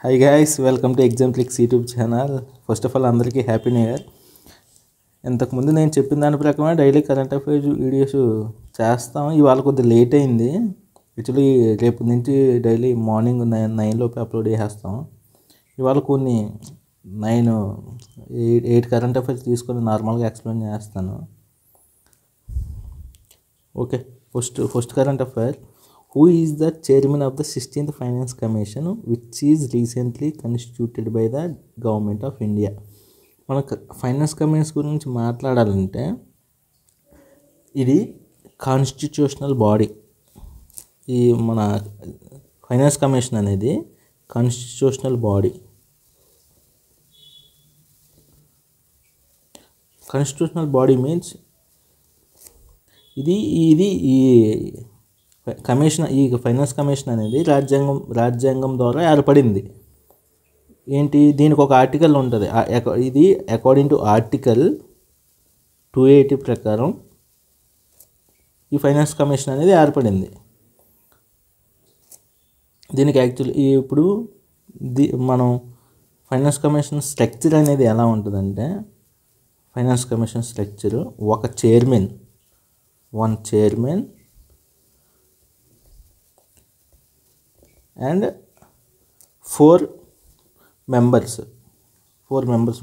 Hi guys, welcome to Examplix YouTube channel. First of all అందరికీ happy new year. ఇంతకుముందు నేను చెప్పిన దాని ప్రకారమే డైలీ కరెంట్ అఫైర్స్ వీడియోస్ చేస్తాం. ఇవాళ కొద్దిగా లేట్ అయింది. యాక్చువల్లీ రేపు నుంచి డైలీ మార్నింగ్ 9 లోపే అప్లోడ్ చేసేస్తాం. ఇవాళ కొన్ని 8 కరెంట్ అఫైర్స్ తీసుకొని నార్మల్గా ఎక్స్ప్లెయిన్ చేస్తాను. Okay, first current affair. Who is the chairman of the 16th Finance Commission, which is recently constituted by the Government of India? మన ఫైనాన్స్ కమిషన్ గురించి మాట్లాడాలంటే ఇది కాన్స్టిట్యూషనల్ బాడీ. ఈ మన ఫైనాన్స్ కమిషన్ అనేది constitutional body. Constitutional body means ఇది ఈ commission, ఈ ఫైనాన్స్ కమిషన్ అనేది రాజ్యాంగం ద్వారా ఏర్పడింది. ఏంటి, దీనికి ఒక ఆర్టికల్ ఉంటుంది. ఇది అకార్డింగ్ టు ఆర్టికల్ 280 ప్రకారం ఈ ఫైనాన్స్ కమిషన్ అనేది ఏర్పడింది. దీనికి యాక్చువల్లీ ఇప్పుడు మనం ఫైనాన్స్ కమిషన్ స్ట్రక్చర్ అనేది ఎలా ఉంటుందంటే, ఫైనాన్స్ కమిషన్ స్ట్రక్చర్ ఒక చైర్మన్ అండ్ 4 మెంబర్స్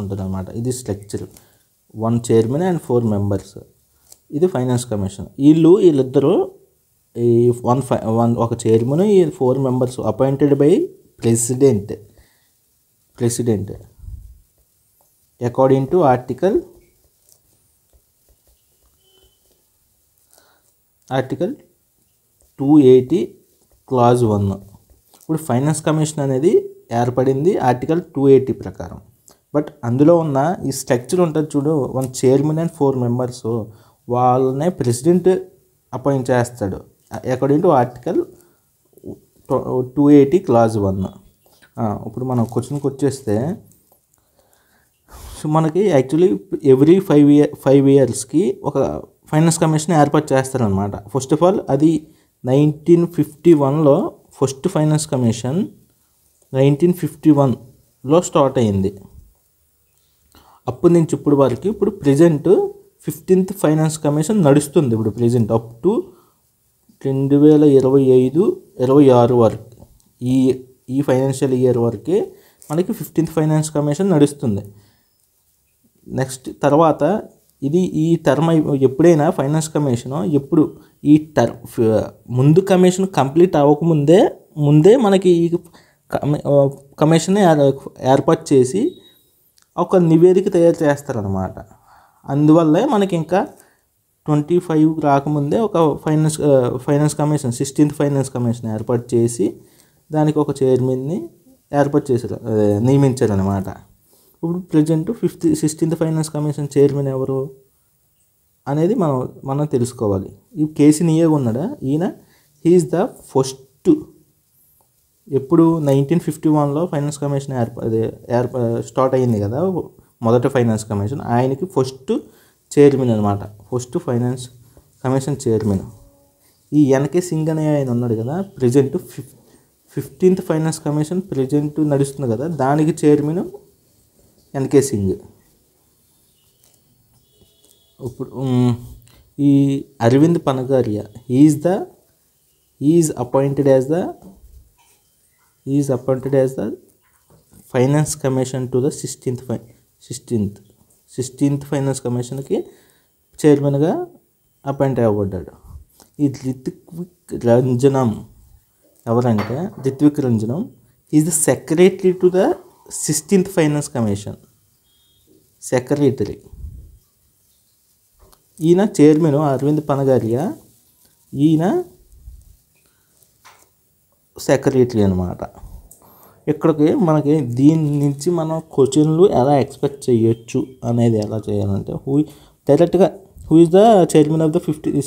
ఉంటుంది అన్నమాట. ఇది స్ట్రక్చర్. 1 chairman and 4 members. ఇది ఫైనాన్స్ కమిషన్. వీళ్ళిద్దరూ ఒక చైర్మన్, ఈ 4 members appointed by president according to article 280 clause 1. ఇప్పుడు ఫైనాన్స్ కమిషన్ అనేది ఏర్పడింది ఆర్టికల్ 280 ప్రకారం. బట్ అందులో ఉన్న ఈ స్ట్రక్చర్ ఉంటుంది చూడు, 1 చైర్మన్ అండ్ 4 మెంబర్స్, వాళ్ళనే ప్రెసిడెంట్ అపాయింట్ చేస్తాడు అకార్డింగ్ టు ఆర్టికల్ 280 క్లాజ్ 1. ఇప్పుడు మనం క్వశ్చన్కి వచ్చేస్తే, మనకి యాక్చువల్లీ ఎవ్రీ 5 ఇయర్స్కి ఒక ఫైనాన్స్ కమిషన్ ఏర్పాటు చేస్తారనమాట. ఫస్ట్ ఆఫ్ ఆల్ అది 1951లో ఫస్ట్ ఫైనాన్స్ కమిషన్ 1951లో స్టార్ట్ అయింది. అప్పటి నుంచి ఇప్పుడు వరకు ఇప్పుడు ప్రజెంట్ 15th ఫైనాన్స్ కమిషన్ నడుస్తుంది. ఇప్పుడు ప్రజెంట్ అప్ టు 2025-26 వరకు ఈ ఫైనాన్షియల్ ఇయర్ వరకే మనకి 15th ఫైనాన్స్ కమిషన్ నడుస్తుంది. నెక్స్ట్ తర్వాత ఈ టర్మ్ ఎప్పుడైనా ఫైనాన్స్ కమిషన్ ఎప్పుడు ఈ ముందు కమిషన్ కంప్లీట్ అవ్వకముందే మనకి ఈ కమిషన్ ఏర్పాటు చేసి ఒక నివేదిక తయారు చేస్తారనమాట. అందువల్లే మనకి ఇంకా 25 రాకముందే ఒక finance commission 16th finance commission ఏర్పాటు చేసి దానికి ఒక చైర్మన్ని నియమించారనమాట. ఇప్పుడు present 16th finance commission chairman ఎవరు అనేది మనం తెలుసుకోవాలి. ఈ కేసీ నియోగ్ ఉన్నాడా, ఈయన హీఈస్ ద ఫస్ట్. ఎప్పుడు 1951లో ఫైనాన్స్ కమిషన్ స్టార్ట్ అయ్యింది కదా, మొదటి ఫైనాన్స్ కమిషన్. ఆయనకి ఫస్ట్ చైర్మన్ అనమాట, ఫస్ట్ ఫైనాన్స్ కమిషన్ చైర్మన్. ఈ ఎన్కే సింగ్ అనే ఆయన ఉన్నాడు కదా, present 15th finance commission present నడుస్తుంది కదా, దానికి చైర్మన్ ఎన్కే సింగ్. ఇప్పుడు ఈ Arvind Panagariya is appointed as the finance commission to the 16th finance కమిషన్కి చైర్మన్గా అపాయింట్ అవ్వబడ్డాడు. ఈ రిత్విక్ రంజనం ఎవరంటే, Ritwik Ranjanam is the secretary to the 16th finance commission, secretary. ఈయన చైర్మన్ అరవింద్ పనగారియా, ఈయన సెక్రటరీ అనమాట. ఇక్కడికి మనకి దీని నుంచి మనం క్వశ్చన్లు ఎలా ఎక్స్పెక్ట్ చేయొచ్చు అనేది ఎలా చేయాలంటే, డైరెక్ట్గా who is the chairman of the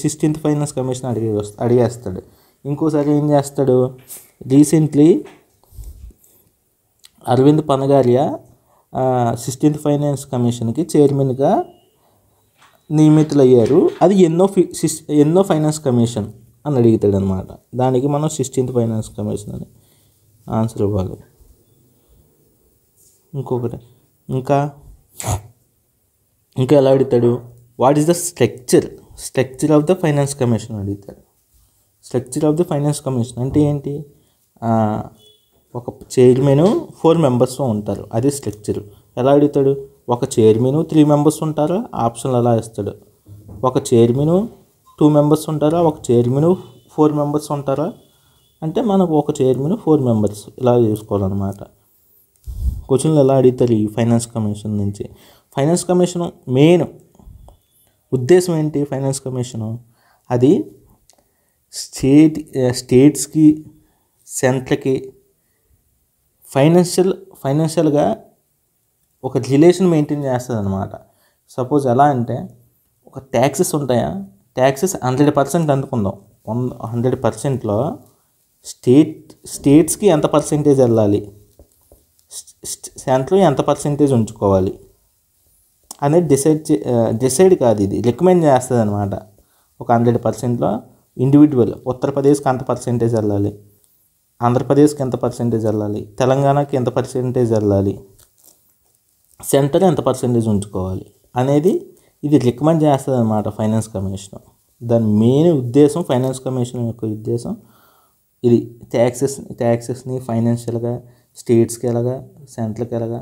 16th finance commission అడిగేస్తాడు. ఇంకోసారి ఏం చేస్తాడు, recently Arvind Panagariya 16th finance కమిషన్కి చైర్మన్గా నియమితులయ్యారు. అది ఎన్నో ఫైనాన్స్ కమిషన్ అని అడుగుతాడు అనమాట. దానికి మనం 16th ఫైనాన్స్ కమిషన్ అని ఆన్సర్ ఇవ్వాలి. ఇంకొకటి ఇంకా ఇంకా ఎలా అడుగుతాడు, what is the structure of the finance commission అడుగుతాడు. Structure of the finance commission అంటే ఏంటి, ఒక చైర్మన్ 4 మెంబర్స్ ఉంటారు, అది స్ట్రక్చర్. ఎలా అడుగుతాడు, ఒక చైర్మన్ 3 మెంబర్స్ ఉంటారా, ఆప్షన్లు ఎలా ఇస్తాడు. ఒక చైర్మన్ 2 మెంబర్స్ ఉంటారా, ఒక చైర్మన్ 4 మెంబర్స్ ఉంటారా అంటే మనకు ఒక చైర్మన్ 4 మెంబర్స్ ఇలా చూసుకోవాలన్నమాట. క్వశ్చన్లు ఎలా అడుగుతారు ఈ ఫైనాన్స్ కమిషన్ నుంచి. ఫైనాన్స్ కమిషన్ మెయిన్ ఉద్దేశం ఏంటి, ఫైనాన్స్ కమిషను అది స్టేట్స్కి సెంట్రల్కి ఫైనాన్షియల్గా ఒక రిలేషన్ మెయింటైన్ చేస్తుంది అనమాట. సపోజ్ ఎలా అంటే ఒక ట్యాక్సెస్ ఉంటాయా, ట్యాక్సెస్ 100% అనుకుందాం. 100%లో స్టేట్స్కి ఎంత పర్సెంటేజ్ వెళ్ళాలి, సెంట్రల్ ఎంత పర్సెంటేజ్ ఉంచుకోవాలి అనేది డిసైడ్ కాదు, ఇది రికమెండ్ చేస్తుంది అనమాట. ఒక 100%లో ఇండివిజువల్ ఉత్తరప్రదేశ్కి ఎంత పర్సెంటేజ్ వెళ్ళాలి, ఆంధ్రప్రదేశ్కి ఎంత పర్సెంటేజ్ వెళ్ళాలి, తెలంగాణకి ఎంత పర్సెంటేజ్ వెళ్ళాలి, సెంటర్ ఎంత పర్సెంటేజ్ ఉంచుకోవాలి అనేది ఇది రికమెండ్ చేస్తుంది అనమాట ఫైనాన్స్ కమిషన్. దాని మెయిన్ ఉద్దేశం, ఫైనాన్స్ కమిషన్ యొక్క ఉద్దేశం ఇది ట్యాక్సెస్ని ఫైనాన్షియల్గా స్టేట్స్కి ఎలాగా సెంట్రల్కి ఎలాగా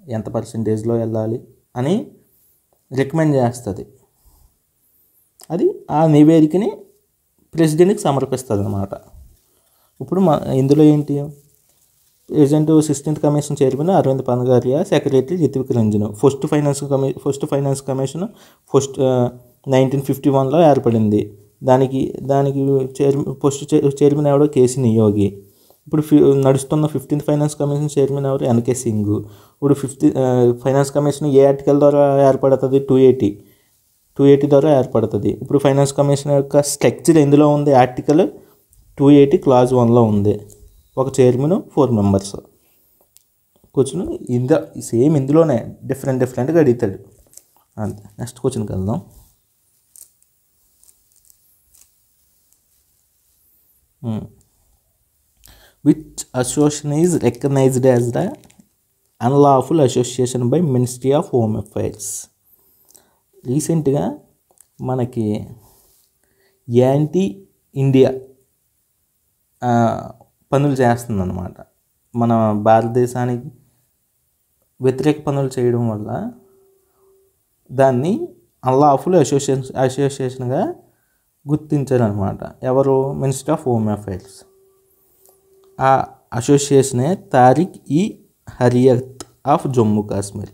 ఎంత పర్సెంటేజ్లో వెళ్ళాలి అని రికమెండ్ చేస్తుంది. అది ఆ నివేదికని ప్రెసిడెంట్కి సమర్పిస్తుంది అన్నమాట. ఇప్పుడు ఇందులో ఏంటి, president 16th commission chairman Arvind Panagariya, secretary Ritwik Ranjan. First finance commission 1951లో ఏర్పడింది. దానికి ఫస్ట్ చైర్మన్ ఎవడో కేసీ నియోగి. ఇప్పుడు నడుస్తున్న 15th ఫైనాన్స్ కమిషన్ చైర్మన్ ఎవరు, ఎన్కే సింగ్. ఇప్పుడు ఫైనాన్స్ కమిషన్ ఏ ఆర్టికల్ ద్వారా ఏర్పడుతుంది, 280 ద్వారా ఏర్పడుతుంది. ఇప్పుడు ఫైనాన్స్ కమిషన్ యొక్క స్ట్రక్చర్ ఎందులో ఉంది, ఆర్టికల్ 280 క్లాజ్ 1లో ఉంది. ఒక చైర్మన్ 4 మెంబర్స్. క్వశ్చన్ సేమ్ ఇందులోనే డిఫరెంట్గా అడుగుతాడు అంతే. నెక్స్ట్ క్వశ్చన్కి వెళ్దాం. Which association is recognised as the unlawful association by ministry of home affairs. రీసెంట్గా మనకి యాంటీ ఇండియా పనులు చేస్తుందన్నమాట. మన భారతదేశానికి వ్యతిరేక పనులు చేయడం వల్ల దాన్ని అన్లాఫుల్ అసోసియేషన్గా గుర్తించారనమాట. ఎవరు, మినిస్టర్ ఆఫ్ హోమ్ అఫైర్స్. ఆ అసోసియేషనే తారిక్-ఇ-హరియత్ ఆఫ్ జమ్మూ కాశ్మీర్.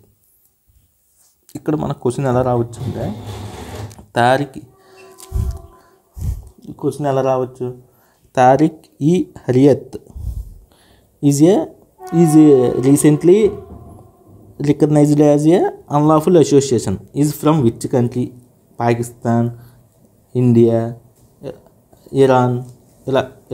ఇక్కడ మన క్వశ్చన్ ఎలా రావచ్చు అంటే Tehreek-e-Hurriyat is recently recognised as a unlawful association is from which country, Pakistan, India, Iran,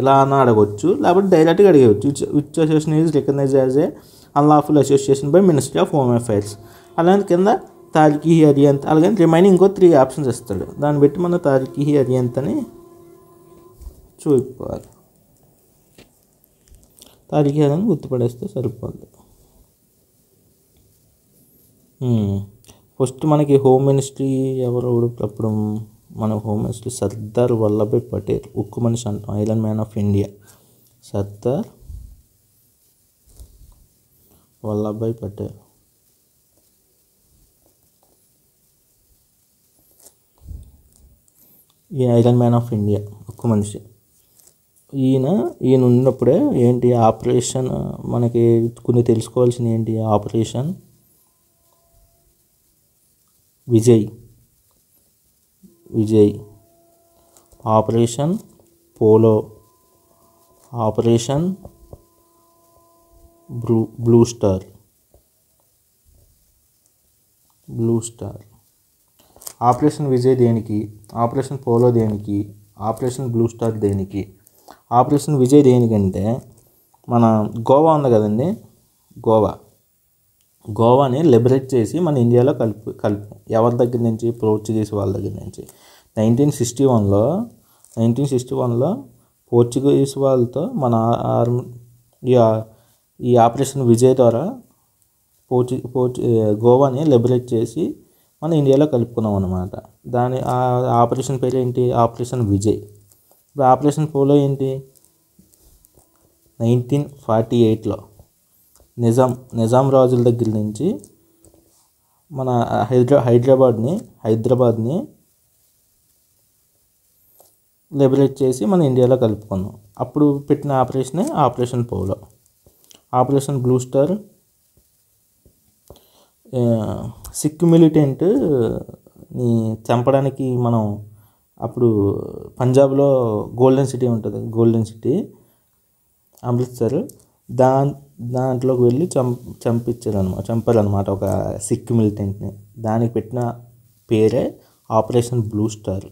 ఇలా అని అడగవచ్చు, లేకపోతే డైరెక్ట్గా అడగవచ్చు. Which association is recognised as a unlawful association by ministry of home affairs. అలాగే కింద తారిక్-ఇ-హరియత్, అలాగే రిమైనింగ్ ఇంకో 3 ఆప్షన్స్ ఇస్తాడు. దాన్ని బట్టి మనం తారిక్-ఇ-హరియత్ అని చూసుకోవాలి. తారిక్-ఇ-హరియత్ గుర్తుపడేస్తే సరిపోద్ది. ఫస్ట్ మనకి హోమ్ మినిస్ట్రీ ఎవరు, అప్పుడు మన హోమ్ మినిస్ట్రీ సర్దార్ వల్లభాయ్ పటేల్, ఉక్కు మనిషి అంటాం, iron man of India, Sardar Vallabhbhai Patel. ఈ ఐరన్ మ్యాన్ ఆఫ్ ఇండియా, ఉక్కు మనిషి. ఈయన ఉన్నప్పుడే ఏంటి ఆపరేషన్, మనకి కొన్ని తెలుసుకోవాల్సిన ఏంటి, operation Vijay, operation polo, operation blue star. Operation Vijay దేనికి, ఆపరేషన్ పోలో దేనికి, ఆపరేషన్ బ్లూ స్టార్ దేనికి. ఆపరేషన్ విజయ్ దేనికంటే మన గోవా ఉంది కదండి, గోవాని లిబరేట్ చేసి మన ఇండియాలో కలిపి ఎవరి దగ్గర నుంచి, పోర్చుగీస్ వాళ్ళ దగ్గర నుంచి. 1961లో పోర్చుగీస్ వాళ్ళతో మన ఈ ఆపరేషన్ విజయ్ ద్వారా గోవాని లిబరేట్ చేసి మన ఇండియాలో కలుపుకున్నాం అనమాట. ఆ ఆపరేషన్ పేరు ఏంటి? ఆపరేషన్ విజయ్. ఇప్పుడు ఆపరేషన్ పోలో ఏంటి? 1948లో నిజాం రాజుల దగ్గర నుంచి మన హైదరాబాద్ని లిబరేట్ చేసి మన ఇండియాలో కలుపుకున్నాం. అప్పుడు పెట్టిన ఆపరేషనే operation polo. Operation blue star Sikh మిలిటెంట్ని చంపడానికి మనం అప్పుడు పంజాబ్లో గోల్డెన్ సిటీ ఉంటుంది, గోల్డెన్ సిటీ అమృత్సర్, దాంట్లోకి వెళ్ళి చంపారనమాట ఒక సిక్కు మిలిటెంట్ని. దానికి పెట్టిన పేరే operation blue star.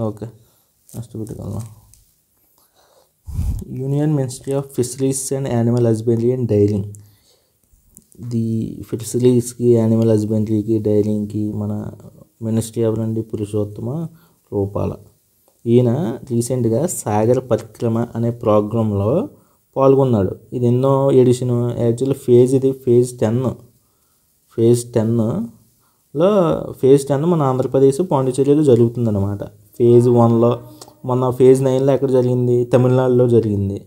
Okay, next పెట్టుకోవాలి. Union ministry of fisheries and animal husbandry and dairying. The ఫిషరీస్కి, యానిమల్ హస్బెండరీకి, డైరింగ్కి మన మినిస్ట్రీ ఎవరండి? పురుషోత్తమ రూపాల. ఈయన రీసెంట్గా సాగర్ పరిక్రమ అనే ప్రోగ్రాంలో పాల్గొన్నాడు. ఇది ఎన్నో ఎడిషన్? యాక్చువల్లీ ఫేజ్ 10 మన ఆంధ్రప్రదేశ్ పాండిచేరిలో జరుగుతుందన్నమాట. ఫేజ్ 1లో మొన్న ఫేజ్ 9లో ఎక్కడ జరిగింది? తమిళనాడులో జరిగింది.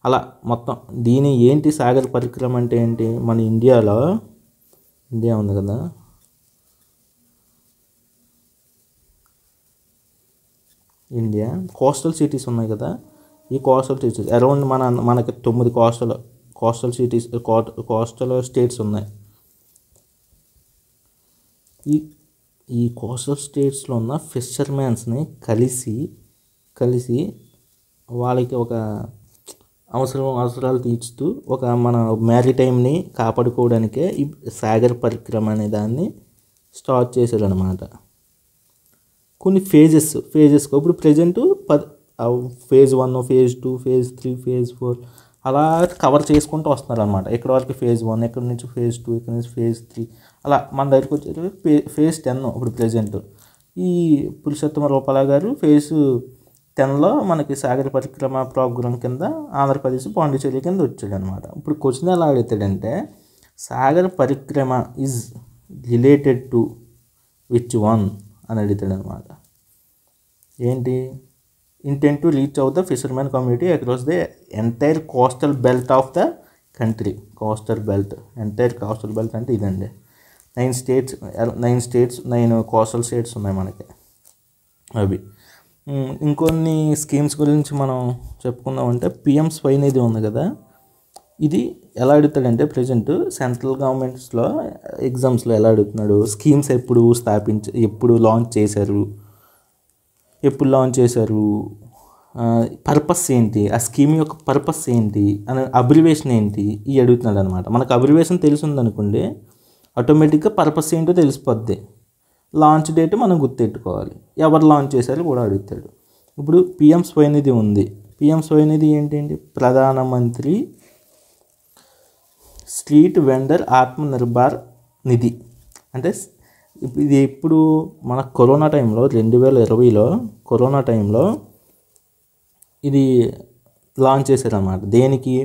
అలా మొత్తం దీని ఏంటి సాగర్ పరిక్రమ అంటే ఏంటి? మన ఇండియా ఉంది కదా, ఇండియా కోస్టల్ సిటీస్ ఉన్నాయి కదా, ఈ కోస్టల్ సిటీస్ అరౌండ్ మనకి 9 కోస్టల్ స్టేట్స్ ఉన్నాయి. ఈ కోస్టల్ స్టేట్స్లో ఉన్న ఫిషర్మ్యాన్స్ని కలిసి వాళ్ళకి ఒక అవసరాలు తీర్చుతూ ఒక మన మ్యారిటైమ్ని కాపాడుకోవడానికే ఈ సాగర్ పరిక్రమ అనే దాన్ని స్టార్ట్ చేశారనమాట. కొన్ని ఫేజెస్గా ఇప్పుడు present phase 1, phase 2, phase 3, phase 4 అలా కవర్ చేసుకుంటూ వస్తున్నారు అనమాట. ఎక్కడి వరకు ఫేజ్ 1, ఎక్కడి నుంచి ఫేజ్ 2, ఎక్కడి నుంచి ఫేజ్ 3 అలా మన దగ్గరికి వచ్చేది ఫేజ్ 10 ఇప్పుడు ప్రజెంట్. ఈ పురుషోత్తమ రూపాల గారు ఫేజ్ 10లో మనకి సాగర్ పరిక్రమ ప్రోగ్రాం కింద ఆంధ్రప్రదేశ్ పాండిచేరి కింద వచ్చాడు అనమాట. ఇప్పుడు క్వశ్చన్ ఎలా అడుగుతాడంటే, Sagar Parikrama is related to which one అని అడుగుతాడు అనమాట. ఏంటి? Intent to reach out the fishermen community across the entire coastal belt of the country. Entire coastal belt అంటే ఇదండి. 9 కోస్టల్ స్టేట్స్ ఉన్నాయి మనకి. అవి ఇంకొన్ని స్కీమ్స్ గురించి మనం చెప్పుకుందామంటే, పిఎం స్వయం నిధి ఉంది కదా, ఇది ఎలా అడుగుతాడంటే ప్రజెంట్ సెంట్రల్ గవర్నమెంట్స్లో ఎగ్జామ్స్లో ఎలా అడుగుతున్నాడు? స్కీమ్స్ ఎప్పుడు లాంచ్ చేశారు, పర్పస్ ఏంటి, ఆ స్కీమ్ యొక్క పర్పస్ ఏంటి అనే అబ్రివేషన్ ఏంటి, ఇవి అడుగుతున్నాడు అనమాట. మనకు అబ్రివేషన్ తెలిసిందనుకోండి, ఆటోమేటిక్గా పర్పస్ ఏంటో తెలిసిపోద్ది. లాంచ్ డేట్ మనం గుర్తెట్టుకోవాలి. ఎవరు లాంచ్ చేశారో కూడా అడుగుతాడు. ఇప్పుడు పిఎం స్వనిధి ఉంది. పిఎం స్వనిధి ఏంటండి? ప్రధానమంత్రి స్ట్రీట్ వెండర్ ఆత్మనిర్భర్ నిధి. అంటే ఇది ఇప్పుడు మన కరోనా టైంలో 2020లో కరోనా టైంలో ఇది లాంచ్ చేశారన్నమాట. దేనికి?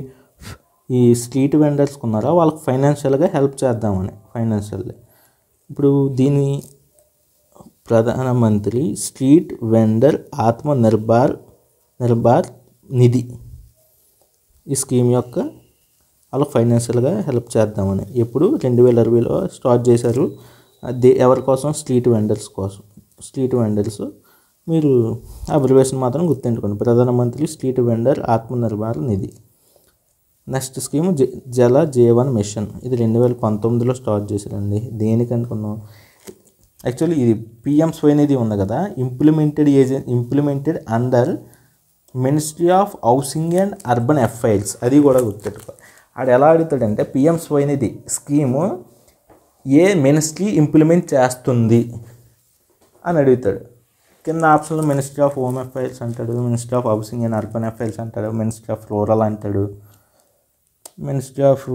ఈ స్ట్రీట్ వెండర్స్కి ఉన్నారో వాళ్ళకి ఫైనాన్షియల్గా హెల్ప్ చేద్దామని. ఇప్పుడు దీని ప్రధానమంత్రి స్ట్రీట్ వెండర్ ఆత్మనిర్భర్ నిధి, ఈ స్కీమ్ యొక్క వాళ్ళకి ఫైనాన్షియల్గా హెల్ప్ చేద్దామని ఎప్పుడు 2020లో స్టార్ట్ చేశారు. ఎవరి కోసం? Street vendors. మీరు అబ్రివేషన్ మాత్రం గుర్తుంచుకోండి, ప్రధానమంత్రి స్ట్రీట్ వెండర్ ఆత్మనిర్భర్ నిధి. Next scheme Jal Jeevan machine. ఇది 2019లో స్టార్ట్ చేశారండి. దేనికి అనుకున్నాం? యాక్చువల్లీ ఇది పిఎం స్వనిధి ఉంది కదా, implemented under ministry of housing and urban affairs. అది కూడా గుర్తుపెట్టుకో. ఆడు ఎలా అడుగుతాడంటే, పిఎం స్వనిధి స్కీము ఏ మినిస్ట్రీ ఇంప్లిమెంట్ చేస్తుంది అని అడుగుతాడు. కింద ఆప్షన్లో మినిస్ట్రీ ఆఫ్ హోమ్ అఫైర్స్ అంటాడు, ministry of housing and urban affairs అంటాడు, మినిస్ట్రీ ఆఫ్ రూరల్ అంటాడు, మినిస్ట్రీ ఆఫ్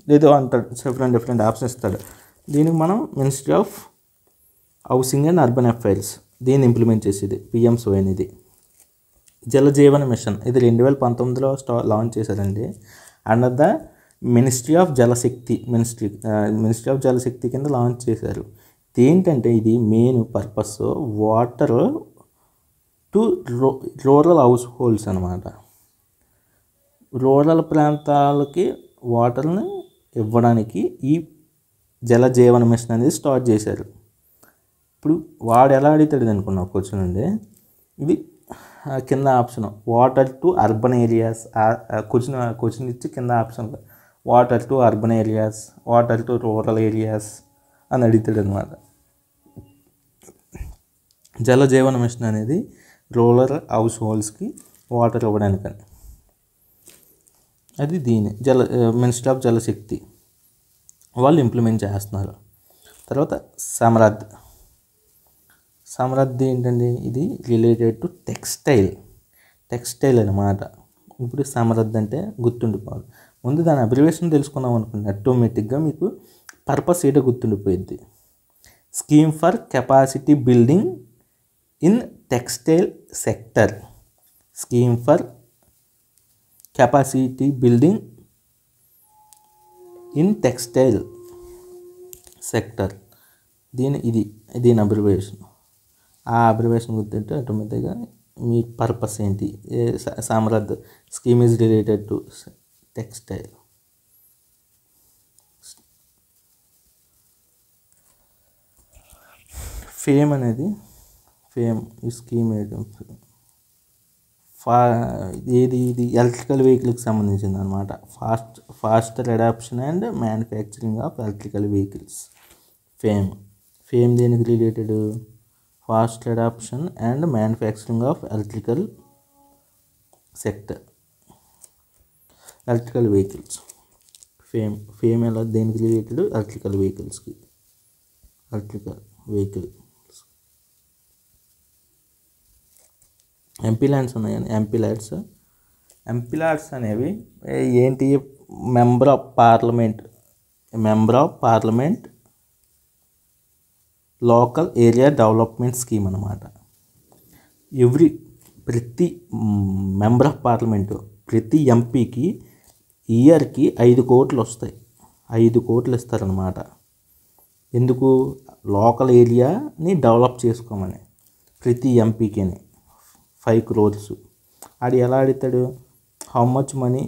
ఏదో అంటాడు. డిఫరెంట్ ఆప్షన్ ఇస్తాడు. దీనికి మనం ministry of housing and urban affairs దీన్ని ఇంప్లిమెంట్ చేసేది పిఎం స్వనిధి. జలజీవన్ మిషన్ ఇది 2019లో లాంచ్ చేశారండి. అండర్ ద మినిస్ట్రీ ఆఫ్ జలశక్తి కింద లాంచ్ చేశారు. ఏంటంటే ఇది main purpose water to rural house holds అనమాట. రూరల్ ప్రాంతాలకి వాటర్ని ఇవ్వడానికి ఈ జలజీవన్ మిషన్ అనేది స్టార్ట్ చేశారు. ఇప్పుడు వాడు ఎలా అడుగుతాడు అనుకున్నా క్వశ్చన్ అండి. ఇది కింద option water to urban areas question ఇచ్చి కింద option water to urban areas, water to rural areas అని అడుగుతాడు అనమాట. జలజీవన్ మిషన్ అనేది రూరల్ హౌస్ హోల్డ్స్కి వాటర్ ఇవ్వడానికని. అది దీని మినిస్ట్రీ ఆఫ్ జలశక్తి వాళ్ళు ఇంప్లిమెంట్ చేస్తున్నారు. తర్వాత సమరథ్ ఏంటండి, ఇది రిలేటెడ్ టు టెక్స్టైల్ అన్నమాట. ఇప్పుడు సమరథ్ అంటే గుర్తుండిపోవాలి. ముందు దాని అబ్రివేషన్ తెలుసుకున్నాం అనుకోండి, ఆటోమేటిక్గా మీకు పర్పస్ ఏంటో గుర్తుండిపోయింది. Scheme for capacity building in textile sector. Scheme for capacity building in textile sector. దీని అబ్రివేషన్. ఆ అబ్రివేషన్ గుర్తుంటే ఆటోమేటిక్గా మీ పర్పస్ ఏంటి. Samarth scheme is related to textile. FAME ఈ స్కీమ్ ఇది ఎలక్ట్రికల్ వెహికల్కి సంబంధించింది అనమాట. Faster adoption and manufacturing of electrical vehicles. FAME దేనికి related, fast adoption and manufacturing of electrical vehicles. FAME ఎలా దేనికి రిలేటెడ్, ఎలక్ట్రికల్ వెహికల్. ఎంపీలాడ్స్ ఉన్నాయండి. ఎంపీలాడ్స్ అనేవి ఏంటి, member of parliament local area development scheme అన్నమాట. ప్రతి మెంబర్ ఆఫ్ పార్లమెంటు, ప్రతి ఎంపీకి ఇయర్కి 5 కోట్లు వస్తాయి. 5 కోట్లు ఇస్తారనమాట. ఎందుకు, లోకల్ ఏరియాని డెవలప్ చేసుకోమని. ప్రతి ఎంపీకి 5 crores. అది ఎలా అడుగుతాడు, హౌ మచ్ మనీ,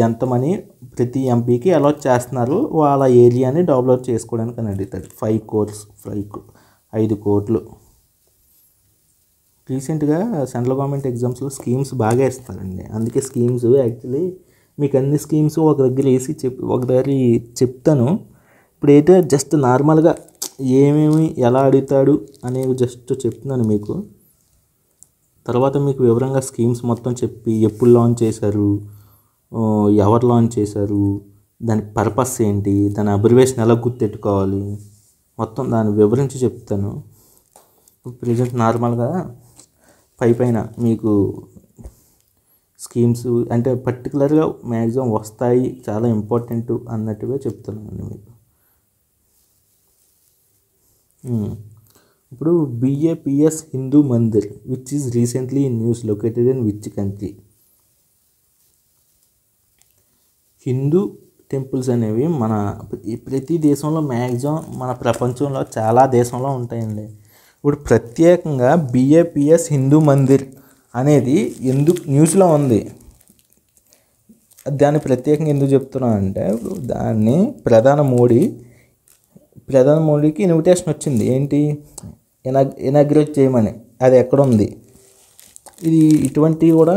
ఎంత మనీ ప్రతి ఎంపీకి అలాట్ చేస్తున్నారు వాళ్ళ ఏరియాని డెవలప్ చేసుకోవడానికి అని అడుగుతాడు. 5 crores, 5 కోట్లు. రీసెంట్గా సెంట్రల్ గవర్నమెంట్ ఎగ్జామ్స్లో స్కీమ్స్ బాగా ఇస్తారండి. అందుకే స్కీమ్స్ యాక్చువల్లీ మీకు అన్ని స్కీమ్స్ ఒక దగ్గర వేసి ఒకసారి చెప్తాను. ఇప్పుడైతే జస్ట్ నార్మల్గా ఏమేమి ఎలా అడుగుతాడు అనేవి జస్ట్ చెప్తున్నాను మీకు. తర్వాత మీకు వివరంగా స్కీమ్స్ మొత్తం చెప్పి ఎప్పుడు లాంచ్ చేశారు, ఎవరు లాంచ్ చేశారు, దాని పర్పస్ ఏంటి, దాని అబ్రివేషన్ ఎలా గుర్తెట్టుకోవాలి, మొత్తం దాన్ని వివరించి చెప్తాను. ప్రెజెంట్ నార్మల్గా పైన మీకు స్కీమ్స్ అంటే పర్టికులర్గా మ్యాక్సిమం వస్తాయి, చాలా ఇంపార్టెంట్ అన్నట్టుగా చెప్తున్నానండి మీకు. ఇప్పుడు BAPS Hindu Mandir which is recently in news located in which country. Hindu temples అనేవి మన ప్రతి దేశంలో మ్యాక్సిమం మన ప్రపంచంలో చాలా దేశంలో ఉంటాయండి. ఇప్పుడు ప్రత్యేకంగా BAPS హిందూ మందిర్ అనేది ఎందుకు న్యూస్లో ఉంది, దాన్ని ప్రత్యేకంగా ఎందుకు చెప్తున్నాను అంటే, దాన్ని ప్రధాని మోడీకి ఇన్విటేషన్ వచ్చింది. ఏంటి, ఇనాగ్రేట్ చేయమని. అది ఎక్కడుంది ఇది, ఇటువంటివి కూడా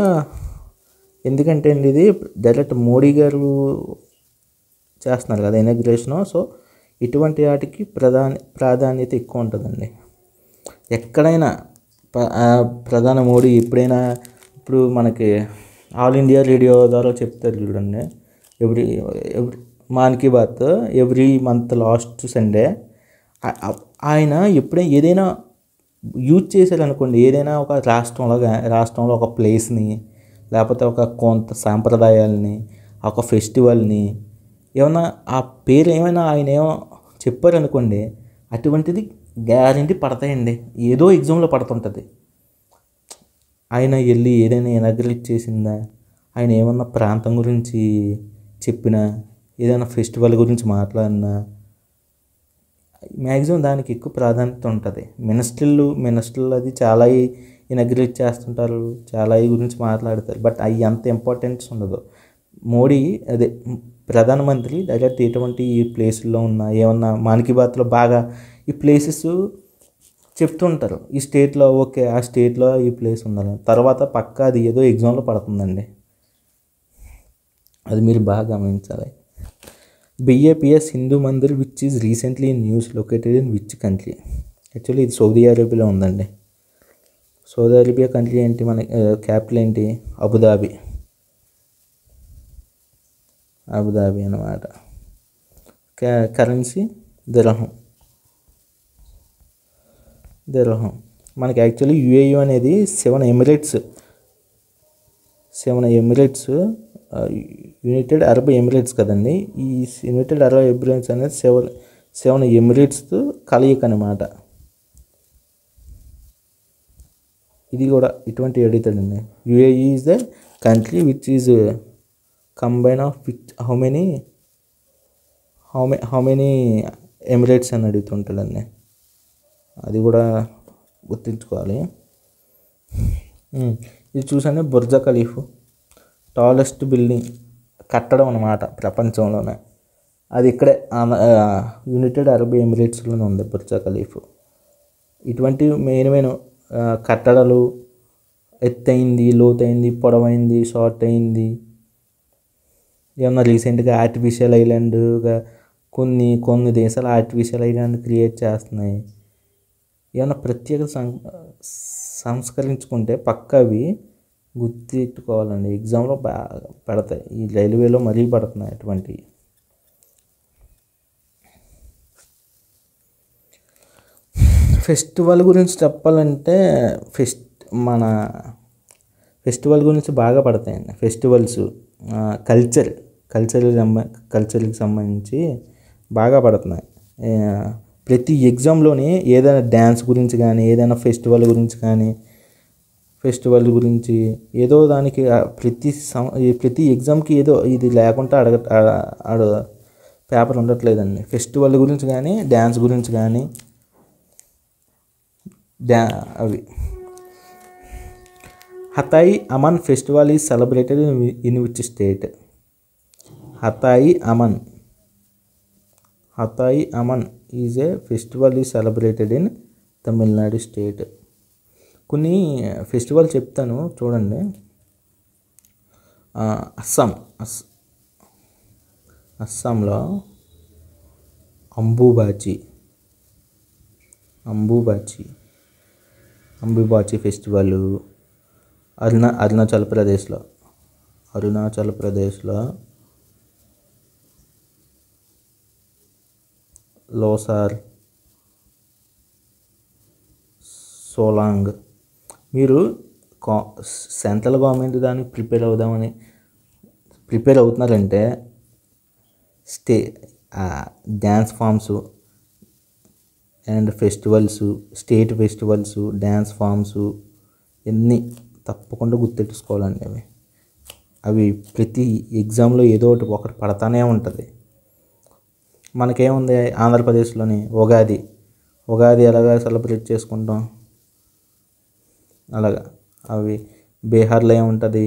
ఎందుకంటే అండి ఇది డైరెక్ట్ మోడీ గారు చేస్తున్నారు కదా ఇనాగ్రేషను. సో ఇటువంటి వాటికి ప్రాధాన్యత ఎక్కువ ఉంటుందండి. ఎక్కడైనా ప్రధాని మోడీ ఎప్పుడైనా, ఇప్పుడు మనకి ఆల్ ఇండియా రేడియో ద్వారా చెప్తారు చూడండి, every Mann Ki Baat every month last Sunday. ఆయన ఎప్పుడైనా ఏదైనా యూజ్ చేశారనుకోండి, ఏదైనా ఒక రాష్ట్రంలో ఒక ప్లేస్ని, లేకపోతే ఒక కొంత సాంప్రదాయాలని, ఒక ఫెస్టివల్ని, ఏమైనా ఆ పేరు ఏమైనా ఆయన ఏమో చెప్పారనుకోండి, అటువంటిది గ్యారంటీ పడతాయండి, ఏదో ఎగ్జామ్లో పడుతుంటుంది. ఆయన వెళ్ళి ఏదైనా ఇనాగ్రేట్ చేసిందా, ఆయన ఏమన్నా ప్రాంతం గురించి చెప్పినా, ఏదైనా ఫెస్టివల్ గురించి మాట్లాడినా మ్యాక్సిమం దానికి ఎక్కువ ప్రాధాన్యత ఉంటుంది. మినిస్టర్లు అది చాలా ఇనాగ్రేట్ చేస్తుంటారు, చాలా గురించి మాట్లాడతారు, బట్ అవి అంత ఇంపార్టెన్స్ ఉండదు. మోడీ అదే ప్రధానమంత్రి డైరెక్ట్ ఎటువంటి ఈ ప్లేసుల్లో ఉన్న ఏమన్నా మన్ కీ బాత్లో బాగా ఈ ప్లేసెస్ చెప్తుంటారు, ఈ స్టేట్లో ఓకే ఆ స్టేట్లో ఈ ప్లేస్ ఉందని, తర్వాత పక్కా అది ఏదో ఎగ్జామ్లో పడుతుందండి, అది మీరు బాగా గమనించాలి. BAPS Hindu Mandir which is recently in news located in which country? Actually ఇది సౌదీ అరేబియాలో ఉందండి. సౌదీ అరేబియా కంట్రీ ఏంటి, మన క్యాపిటల్ ఏంటి? అబుదాబి అన్నమాట. కరెన్సీ దిర్హం. మనకి యాక్చువల్లీ UAE అనేది 7 ఎమిరేట్స్ యునైటెడ్ అరబ్ ఎమిరేట్స్ కదండి. ఈ యునైటెడ్ అరబ్ ఎమిరేట్స్ అనేది 7 ఎమిరేట్స్ కలయిక అనమాట. ఇది కూడా ఇటువంటి అడుగుతాడండి. UAE is the country which is combine of which how many Emirates అని అడుగుతుంటాడండి, అది కూడా గుర్తుంచుకోవాలి. ఇది చూసానే బుర్జా ఖలీఫ్ టాలెస్ట్ బిల్డింగ్ కట్టడం అన్నమాట ప్రపంచంలోనే. అది ఇక్కడే యునైటెడ్ అరబ్ ఎమిరేట్స్లోనే ఉంది బుర్జా ఖలీఫ్. ఇటువంటి మెయిన్ కట్టడాలు ఎత్తైంది, లోతైంది, పొడవైంది, షార్ట్ అయింది, ఏమన్నా రీసెంట్గా ఆర్టిఫిషియల్ ఐలాండ్గా కొన్ని దేశాలు ఆర్టిఫిషియల్ ఐలాండ్ క్రియేట్ చేస్తున్నాయి. ఏమన్నా ప్రత్యేక సంస్కరించుకుంటే పక్కవి గుర్తిట్టుకోవాలండి, ఎగ్జామ్లో బాగా పడతాయి. ఈ రైల్వేలో మరీ పడుతున్నాయి అటువంటివి. ఫెస్టివల్ గురించి చెప్పాలంటే మన ఫెస్టివల్ గురించి బాగా పడతాయండి. ఫెస్టివల్స్ కల్చర్కి సంబంధించి బాగా పడుతున్నాయి. ప్రతి ఎగ్జామ్లోని ఏదైనా డ్యాన్స్ గురించి కానీ, ఏదైనా ఫెస్టివల్ గురించి ఏదో దానికి ప్రతి ఎగ్జామ్కి ఏదో ఇది లేకుండా పేపర్ ఉండట్లేదండి. ఫెస్టివల్ గురించి కానీ, డ్యాన్స్ గురించి కానీ అవి. హతాయి అమన్ festival is celebrated in which state? హతాయి అమన్ is a festival is celebrated in Tamil Nadu. కొన్ని ఫెస్టివల్ చెప్తాను చూడండి. అస్సాంలో అంబుబాచి ఫెస్టివల్. అరుణాచల్ ప్రదేశ్లో లోసార్, సోలాంగ్. మీరు సెంట్రల్ గవర్నమెంట్ దానికి ప్రిపేర్ అవుతున్నారంటే dance forms and festivals, state festivals, dance forms ఇవన్నీ తప్పకుండా గుర్తెట్టుకోవాలండి. అవి ప్రతి ఎగ్జామ్లో ఏదో ఒకటి పడతానే ఉంటుంది. మనకేముంది ఆంధ్రప్రదేశ్లోని ఉగాది ఎలాగా సెలబ్రేట్ చేసుకుంటాం అలాగా. అవి బీహార్లో ఏముంటుంది,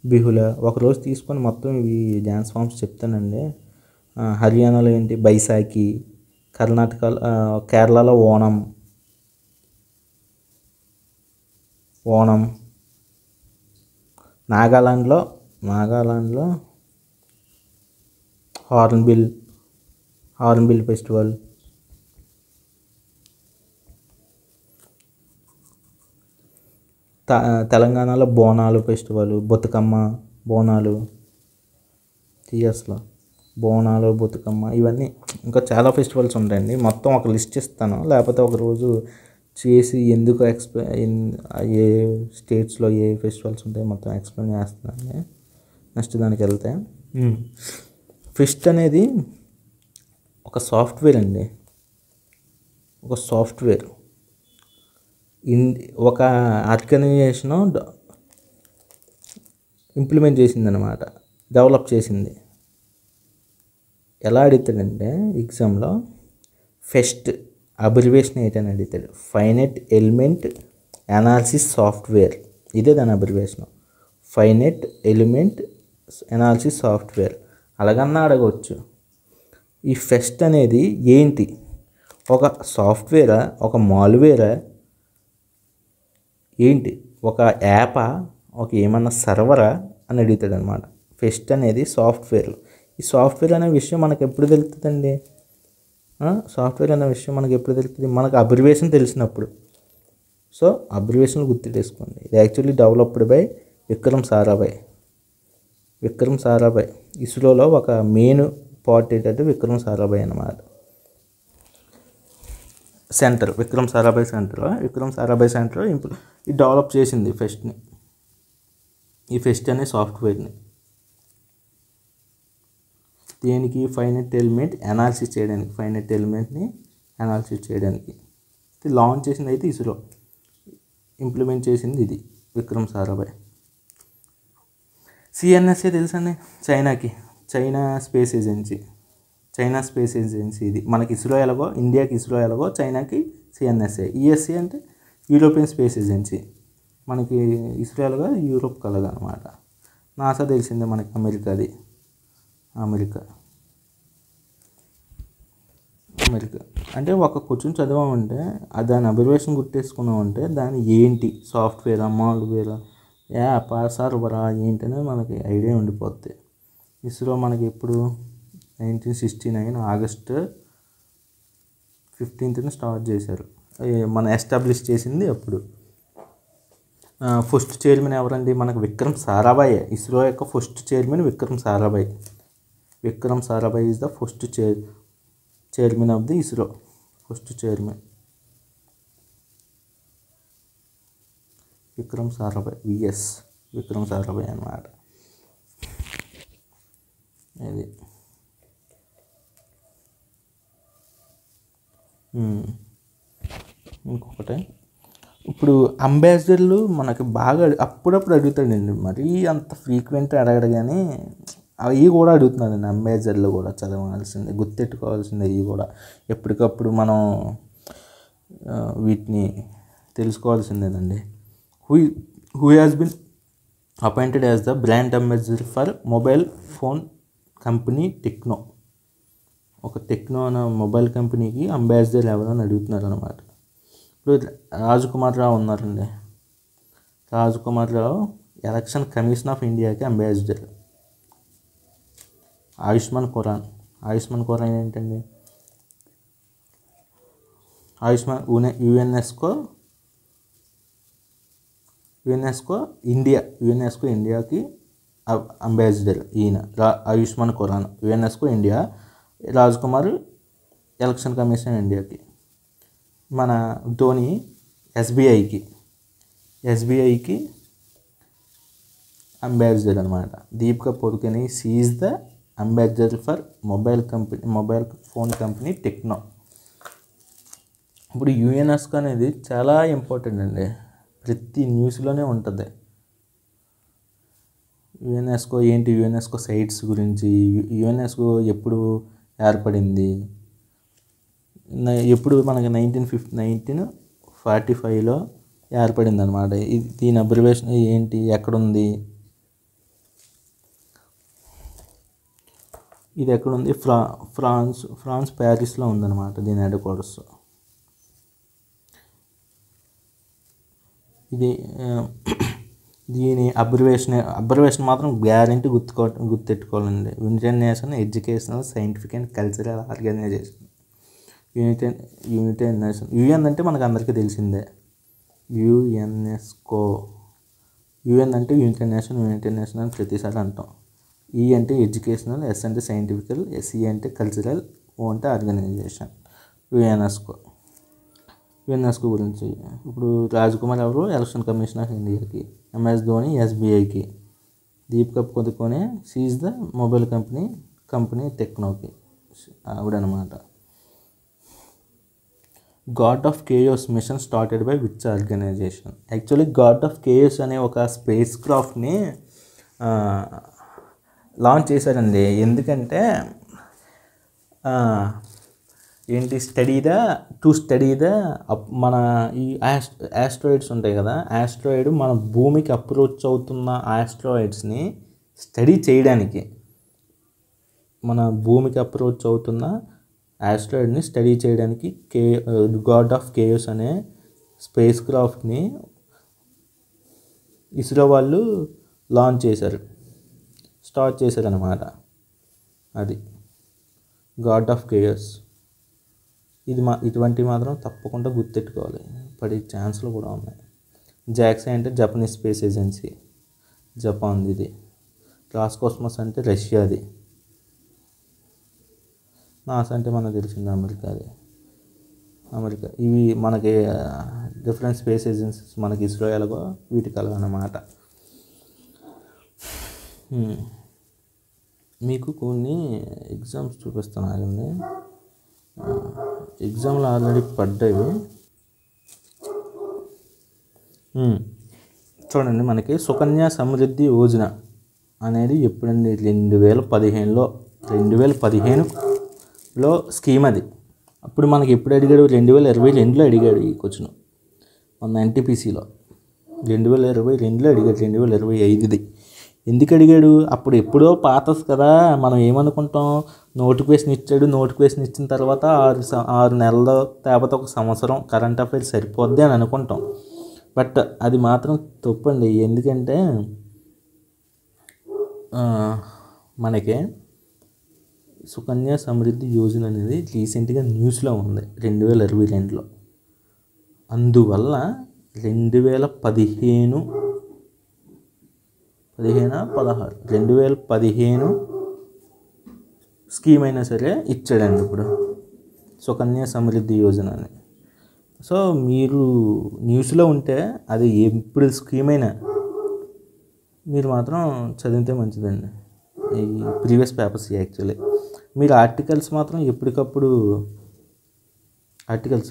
బిహులా. ఒకరోజు తీసుకొని మొత్తం ఇవి డ్యాన్స్ ఫామ్స్ చెప్తానండి. హర్యానాలో ఏంటి, బైసాఖి. కేరళలో ఓణం. నాగాలాండ్లో Hornbill festival. తెలంగాణలో బోనాలు ఫెస్టివల్, బతుకమ్మ, బోనాలు. టీఎస్లో బోనాలు, బతుకమ్మ, ఇవన్నీ ఇంకా చాలా ఫెస్టివల్స్ ఉంటాయండి. మొత్తం ఒక లిస్ట్ ఇస్తాను, లేకపోతే ఒకరోజు చేసి ఎందుకు ఏ స్టేట్స్లో ఏ ఫెస్టివల్స్ ఉంటాయో మొత్తం ఎక్స్ప్లెయిన్ చేస్తానండి. నెక్స్ట్ దానికి వెళ్తే ఫిస్ట్ అనేది ఒక సాఫ్ట్వేర్ అండి, ఒక సాఫ్ట్వేర్ ఒక ఆర్గనైజేషను ఇంప్లిమెంట్ చేసిందనమాట, డెవలప్ చేసింది. ఎలా అడుగుతాడంటే ఎగ్జామ్లో ఫెస్ట్ అబ్రివేషన్ ఏంటని అడుగుతాడు. ఫైనైట్ ఎలిమెంట్ అనాలిసిస్ సాఫ్ట్వేర్, ఇదే దాని abbreviation, finite element analysis software. అలాగన్నా అడగవచ్చు. ఈ ఫెస్ట్ అనేది ఏంటి, ఒక సాఫ్ట్వేరా, ఒక మాల్వేరా, ఏంటి, ఒక యాపా, ఒక ఏమన్నా సర్వరా అని అడుగుతాడు అనమాట. ఫెస్ట్ అనేది సాఫ్ట్వేర్. ఈ సాఫ్ట్వేర్ అనే విషయం మనకు ఎప్పుడు తెలుస్తుందండి? సాఫ్ట్వేర్ అనే విషయం మనకు ఎప్పుడు తెలుస్తుంది? మనకు అబ్రివేషన్ తెలిసినప్పుడు. సో అబ్రివేషన్ గుర్తుపెట్టుకోండి. ఇది actually developed by Vikram Sarabhai. Vikram Sarabhai ఇస్రోలో ఒక మెయిన్ పార్ట్ ఏంటంటే విక్రమ్ సారాభాయ్ అన్నమాట. సెంటర్ విక్రమ్ సారాభాయ్ సెంటర్ ఇది డెవలప్ చేసింది ఫెస్ట్ని, ఈ ఫెస్ట్ అనే సాఫ్ట్వేర్ని. దేనికి? ఫైనైట్ ఎలిమెంట్ అనాలిసిస్ చేయడానికి, ఫైనైట్ ఎలిమెంట్ని అనాలిసిస్ చేయడానికి. ఇది లాంచ్ చేసింది అయితే ఇస్రో, ఇంప్లిమెంట్ చేసింది ఇది విక్రమ్ సారాభాయ్. సిఎన్ఎస్ఏ తెలుసండి చైనాకి, చైనా స్పేస్ ఏజెన్సీ ఇది. మనకి ఇస్రో ఎలాగో, ఇండియాకి ఇస్రో ఎలాగో, చైనాకి సిఎన్ఎస్ఏ. ఈఎస్ఏ అంటే యూరోపియన్ స్పేస్ ఏజెన్సీ. మనకి ఇస్రో ఎలాగో యూరోప్ కలగా అనమాట. నాసా తెలిసిందే మనకి అమెరికా. అంటే ఒక క్వశ్చన్ చదివామంటే దాని అబ్రివేషన్ గుర్తేసుకున్నామంటే దాని ఏంటి, సాఫ్ట్వేరా, మాల్వేరా, యాపా, సర్వరా ఏంటనే మనకి ఐడియా ఉండిపోద్ది. ఇస్రో మనకి ఎప్పుడు 1969 ఆగస్టు 15న స్టార్ట్ చేశారు. మనం ఎస్టాబ్లిష్ చేసింది అప్పుడు. ఫస్ట్ చైర్మన్ ఎవరండి? మనకు విక్రమ్ సారాభాయ్. ఇస్రో యొక్క first chairman Vikram Sarabhai. Vikram Sarabhai is the first chairman of the ISRO. First chairman Vikram Sarabhai, Vikram Sarabhai అన్నమాట. ఇది ఇంకొకటి, ఇప్పుడు అంబాసిడర్లు మనకి బాగా అప్పుడప్పుడు అడుగుతాడండి, మరీ అంత ఫ్రీక్వెంట్ అడగడు కానీ అవి కూడా అడుగుతున్నాడండి. అంబాసిడర్లు కూడా చదవాల్సిందే, గుర్తెట్టుకోవాల్సిందే. ఇవి కూడా ఎప్పటికప్పుడు మనం వీటిని తెలుసుకోవాల్సిందేనండి. Who has been appointed as the brand ambassador for mobile phone company Tecno. ఒక టెక్నో అనే మొబైల్ కంపెనీకి అంబాసిడర్ ఎవరని అడుగుతున్నారు అనమాట. ఇప్పుడు రాజకుమార్ రావు ఉన్నారండి. Rajkumar Rao election commission of ఇండియాకి అంబాసిడర్. ఆయుష్మాన్ ఖురానా ఏంటండి? యునెస్కో ఇండియాకి అంబాసిడర్ ఈయన Ayushmann Khurrana. UNESCO India, Rajkumar election commission ఇండియాకి. మన ధోని ఎస్బీఐకి అంబాసిడర్ అనమాట. Deepika Padukone is the ambassador for mobile phone company Tecno. ఇప్పుడు యునెస్కో అనేది చాలా ఇంపార్టెంట్ అండి, ప్రతి న్యూస్లోనే ఉంటుంది. యునెస్కో ఏంటి, యునెస్కో సైట్స్ గురించి, యునెస్కో ఎప్పుడు ఏర్పడింది, ఎప్పుడు మనకి 1945లో ఏర్పడింది అనమాట. దీని అబ్రివేషన్ ఏంటి, ఎక్కడుంది, ఇది ఎక్కడుంది? ఫ్రాన్స్ ప్యారిస్లో ఉందన్నమాట దీని హెడ్ క్వార్టర్స్. దీని అబ్రివేషన్ మాత్రం గ్యారంటీ గుర్తెట్టుకోవాలండి. United nation educational, scientific and cultural organisation. United nation, UN అంటే మనకు అందరికీ తెలిసిందే. యుఎన్ అంటే యునైటెడ్ నేషన్ అని ప్రతిసారి అంటాం. ఈ అంటే ఎడ్యుకేషనల్, ఎస్ అంటే సైంటిఫికల్, సి అంటే కల్చరల్, ఓ అంటే ఆర్గనైజేషన్. యునెస్కో గురించి ఇప్పుడు రాజ్కుమార్ ఎవరు? ఎలక్షన్ కమిషన్ ఆఫ్ ఇండియాకి. ఎంఎస్ ధోని ఎస్బీఐకి. Deepika Padukone she is the mobile company company టెక్నోకి ఆవిడనమాట. God of chaos mission started by which organisation? Actually god of chaos అనే ఒక స్పేస్ క్రాఫ్ట్ని లాంచ్ చేశారండి. ఎందుకంటే ఏంటి స్టడీ ద మన ఈ ఆస్ట్రాయిడ్స్ ఉంటాయి కదా, ఆస్ట్రాయిడ్ మన భూమికి అప్రోచ్ అవుతున్న ఆస్ట్రాయిడ్స్ని స్టడీ చేయడానికి, మన భూమికి అప్రోచ్ అవుతున్న ఆస్ట్రాయిడ్ని స్టడీ చేయడానికి గాడ్ ఆఫ్ కేయోస్ అనే స్పేస్ క్రాఫ్ట్ని ఇస్రో వాళ్ళు లాంచ్ చేశారు, స్టార్ట్ చేశారనమాట. అది గాడ్ ఆఫ్ కేయోస్. ఇటువంటివి మాత్రం తప్పకుండా గుర్తెట్టుకోవాలి, పడే ఛాన్స్లు కూడా ఉన్నాయి. జాక్సా అంటే జపనీస్ స్పేస్ ఏజెన్సీ, జపాన్ది. ఇది రాస్కోస్మస్ అంటే రష్యాది. నాసా అంటే మనకు తెలిసింది అమెరికాది. ఇవి మనకి డిఫరెంట్ స్పేస్ ఏజెన్సీస్, మనకి ఇస్రో ఎలాగో వీటికి అలాగనమాట. మీకు కొన్ని ఎగ్జామ్స్ చూపిస్తున్నారండి, ఎగ్జామ్లు ఆల్రెడీ పడ్డాయి. చూడండి, మనకి సుకన్య సమృద్ధి యోజన అనేది ఎప్పుడండి? 2015లో స్కీమ్ అది. అప్పుడు మనకి ఎప్పుడు అడిగాడు? 2022లో అడిగాడు ఈ క్వశ్చన్ మన ఎన్టీపీసీలో. 2022లో అడిగాడు, 2025ది. ఎందుకు అడిగాడు? అప్పుడు ఎప్పుడో పాతస్ కదా, మనం ఏమనుకుంటాం, నోటిఫికేషన్ ఇచ్చాడు, నోటిఫికేషన్ ఇచ్చిన తర్వాత 6 నెలలు లేకపోతే 1 సంవత్సరం కరెంట్ అఫైర్స్ సరిపోద్ది అని అనుకుంటాం. బట్ అది మాత్రం తప్పండి. ఎందుకంటే మనకి సుకన్య సమృద్ధి యోజన అనేది రీసెంట్గా న్యూస్లో ఉంది 2022లో. అందువల్ల 2015 స్కీమ్ అయినా సరే ఇచ్చాడండి ఇప్పుడు సుకన్య సమృద్ధి యోజన అని. సో మీరు న్యూస్లో ఉంటే అది ఎప్పుడు స్కీమ్ అయినా మీరు మాత్రం చదివితే మంచిదండి. ఈ ప్రీవియస్ పేపర్స్ యాక్చువల్లీ మీరు ఆర్టికల్స్ మాత్రం ఎప్పటికప్పుడు ఆర్టికల్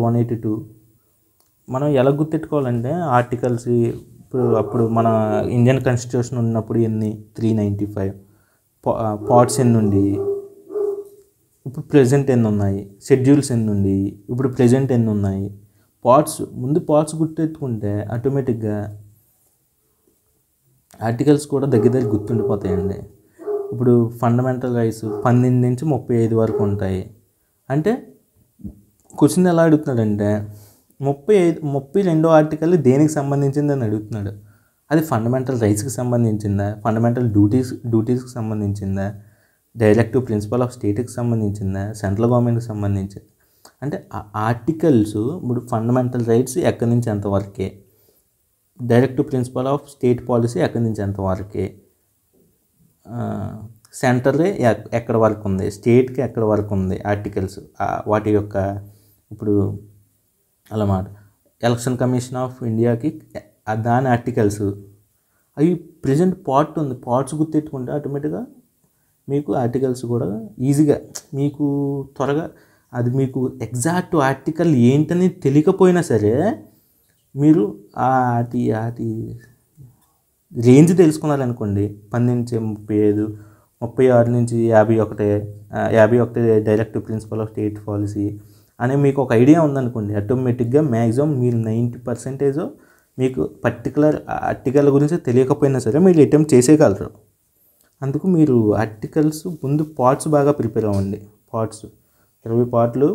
182 మనం ఎలా గుర్తెట్టుకోవాలంటే, ఆర్టికల్స్ అప్పుడు మన ఇండియన్ కాన్స్టిట్యూషన్ ఉన్నప్పుడు ఎన్ని 395 పార్ట్స్ ఎన్ని ఉండి, ఇప్పుడు ప్రెజెంట్ ఎన్ని ఉన్నాయి, షెడ్యూల్స్ ఎన్ని ఉండి, ఇప్పుడు ప్రెజెంట్ ఎన్ని ఉన్నాయి, ముందు పార్ట్స్ గుర్తెట్టుకుంటే ఆటోమేటిక్గా ఆర్టికల్స్ కూడా దగ్గర గుర్తుండిపోతాయండి. ఇప్పుడు ఫండమెంటల్ రైట్స్ 12 నుంచి 35 వరకు ఉంటాయి. అంటే క్వశ్చన్ ఎలా అడుగుతున్నాడంటే 32వ ఆర్టికల్ దేనికి సంబంధించింది అని అడుగుతున్నాడు. అది ఫండమెంటల్ రైట్స్కి సంబంధించిందా, ఫండమెంటల్ డ్యూటీస్కి సంబంధించిందా, డైరెక్టివ్ ప్రిన్సిపల్ ఆఫ్ స్టేట్కి సంబంధించిందా, సెంట్రల్ గవర్నమెంట్కి సంబంధించింది. అంటే ఆ ఆర్టికల్స్ ఇప్పుడు ఫండమెంటల్ రైట్స్ ఎక్కడి నుంచి ఎంతవరకే, directive principle of state policy ఎక్కడి నుంచి ఎంతవరకే, సెంటర్ ఎక్కడ వరకు ఉంది, స్టేట్కి ఎక్కడ వరకు ఉంది ఆర్టికల్స్, వాటి యొక్క ఇప్పుడు అన్నమాట. ఎలక్షన్ కమిషన్ ఆఫ్ ఇండియాకి దాని ఆర్టికల్స్ అవి ప్రజెంట్ పార్ట్ ఉంది. పార్ట్స్ గుర్తెట్టుకుంటే ఆటోమేటిక్గా మీకు ఆర్టికల్స్ కూడా ఈజీగా మీకు త్వరగా అది మీకు ఎగ్జాక్ట్ ఆర్టికల్ ఏంటని తెలియకపోయినా సరే మీరు వాటి రేంజ్ తెలుసుకున్నారనుకోండి. 12 నుంచి 35, 36 నుంచి 51 directive principle of state policy అని మీకు ఒక ఐడియా ఉందనుకోండి, ఆటోమేటిక్గా మ్యాక్సిమం మీరు 90% మీకు పర్టికులర్ ఆర్టికల్ గురించి తెలియకపోయినా సరే మీరు అటెంప్ట్ చేసేయగలరు. అందుకు మీరు ఆర్టికల్స్ ముందు పార్ట్స్ బాగా ప్రిపేర్ అవ్వండి. పార్ట్స్ 20 పార్ట్లు,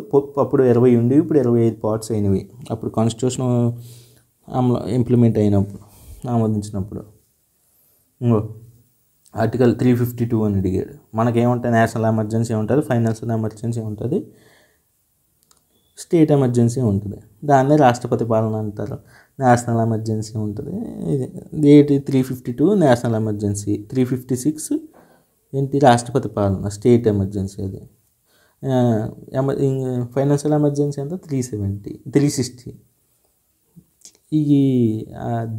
అప్పుడు 20 ఉండి ఇప్పుడు 25 పార్ట్స్ అయినవి. అప్పుడు కాన్స్టిట్యూషన్ ఇంప్లిమెంట్ అయినప్పుడు, ఆమోదించినప్పుడు. ఆర్టికల్ 352 అని అడిగాడు. మనకేముంటుంది? నేషనల్ ఎమర్జెన్సీ ఉంటుంది, ఫైనాన్షియల్ ఎమర్జెన్సీ ఉంటుంది, స్టేట్ ఎమర్జెన్సీ ఉంటుంది. దాన్నే రాష్ట్రపతి పాలన అంటారు. నేషనల్ ఎమర్జెన్సీ ఉంటుంది. ఇది 352 నేషనల్ ఎమర్జెన్సీ, 356 ఏంటి రాష్ట్రపతి పాలన, స్టేట్ ఎమర్జెన్సీ. అది ఫైనాన్షియల్ ఎమర్జెన్సీ అంతా 360. ఈ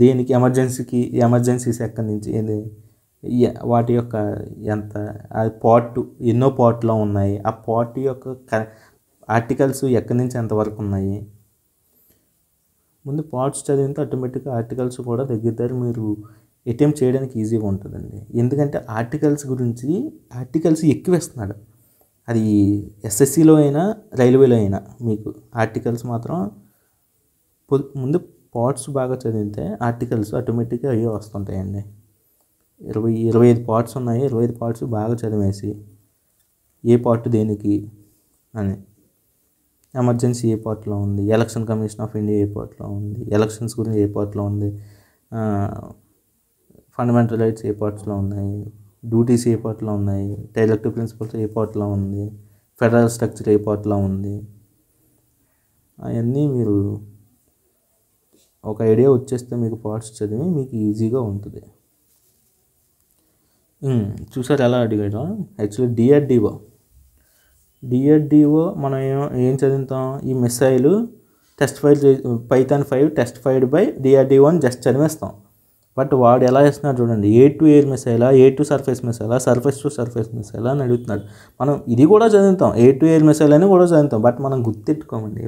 దేనికి ఎమర్జెన్సీస్ ఎక్కడి నుంచి వాటి యొక్క ఎంత పార్ట్ ఎన్నో పార్ట్లో ఉన్నాయి, ఆ పార్ట్ యొక్క ఆర్టికల్స్ ఎక్కడి నుంచి ఎంతవరకు ఉన్నాయి. ముందు పార్ట్స్ చదివితే ఆటోమేటిక్గా ఆర్టికల్స్ కూడా దగ్గర మీరు అటెంప్ట్ చేయడానికి ఈజీగా ఉంటుందండి. ఎందుకంటే ఆర్టికల్స్ ఎక్కువ ఇస్తున్నాడు. అది ఎస్ఎస్సిలో అయినా రైల్వేలో అయినా మీకు ఆర్టికల్స్ మాత్రం ముందు పార్ట్స్ బాగా చదివితే ఆర్టికల్స్ ఆటోమేటిక్గా అయ్యే వస్తుంటాయండి. 25 పార్ట్స్ ఉన్నాయి. 25 పార్ట్స్ బాగా చదివేసి ఏ పార్ట్ దేనికి అని, ఎమర్జెన్సీ ఏ పార్ట్లో ఉంది, ఎలక్షన్ కమిషన్ ఆఫ్ ఇండియా ఏ పార్ట్లో ఉంది, ఎలక్షన్స్ గురించి ఏ పార్ట్లో ఉంది, ఫండమెంటల్ రైట్స్ ఏ పార్ట్స్లో ఉన్నాయి, డ్యూటీస్ ఏ పార్ట్లో ఉన్నాయి, డైరెక్టివ్ ప్రిన్సిపల్స్ ఏ పార్ట్లో ఉంది, ఫెడరల్ స్ట్రక్చర్ ఏ పార్ట్లో ఉంది, అవన్నీ మీరు ఒక ఐడియా వచ్చేస్తే మీకు పార్ట్స్ చదివి మీకు ఈజీగా ఉంటుంది. చూసారు ఎలా అడిగాడు. యాక్చువల్లీ డిఆర్డిఓ మనం ఏం చదువుతాం, ఈ missile test fail Python 5 test failed by DRDO అని జస్ట్ చదివేస్తాం. బట్ వాడు ఎలా చేస్తున్నాడు చూడండి, ఎయిర్ టు ఎయిర్ మిసైలా, ఎయిర్ టు సర్ఫేస్ మిసైలా, సర్ఫేస్ టు సర్ఫేస్ మిసైలా అని అడుగుతున్నాడు. మనం ఇది కూడా చదువుతాం, ఎయిర్ టు ఎయిర్ మిసైల్ అని కూడా చదువుతాం. బట్ మనం గుర్తెట్టుకోమండి,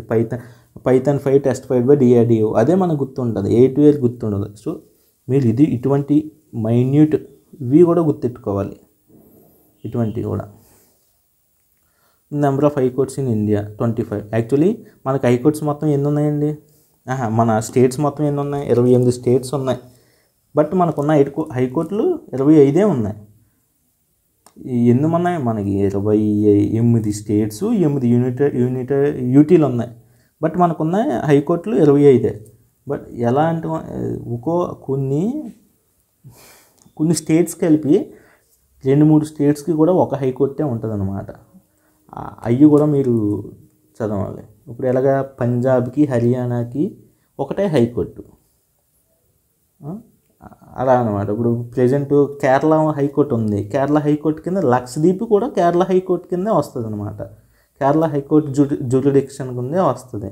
Python 5 test failed by DRDO అదే మనకు గుర్తుంటుంది, ఎయిర్ టు ఎయిర్ గుర్తుండదు. సో మీరు ఇటువంటి మైన్యూట్ ఇవి కూడా గుర్తెట్టుకోవాలి. ఇటువంటివి కూడా. Number of high courts in India 25. Actually మనకు హైకోర్ట్స్ మొత్తం ఎన్ని ఉన్నాయండి, మన స్టేట్స్ మొత్తం ఎన్ని ఉన్నాయి, 28 స్టేట్స్ ఉన్నాయి. బట్ మనకున్న హైకోర్టులు 25 ఉన్నాయి. ఎన్ని ఉన్నాయి మనకి, 28 స్టేట్స్, 8 యూటీలు ఉన్నాయి. బట్ మనకున్న హైకోర్టులు 25. బట్ ఎలా అంటే కొన్ని స్టేట్స్ కలిపి 2-3 స్టేట్స్కి కూడా ఒక హైకోర్టే ఉంటుంది అన్నమాట. అవి కూడా మీరు చదవాలి. ఇప్పుడు ఎలాగా పంజాబ్కి హర్యానాకి ఒకటే హైకోర్టు అలా అనమాట. ఇప్పుడు ప్రజెంట్ కేరళ హైకోర్టు ఉంది, కేరళ హైకోర్టు కింద లక్షద్వీప్ కూడా కేరళ హైకోర్టు కిందే వస్తుంది అనమాట. కేరళ హైకోర్టు జ్యూరిడిక్షన్ కిందే వస్తుంది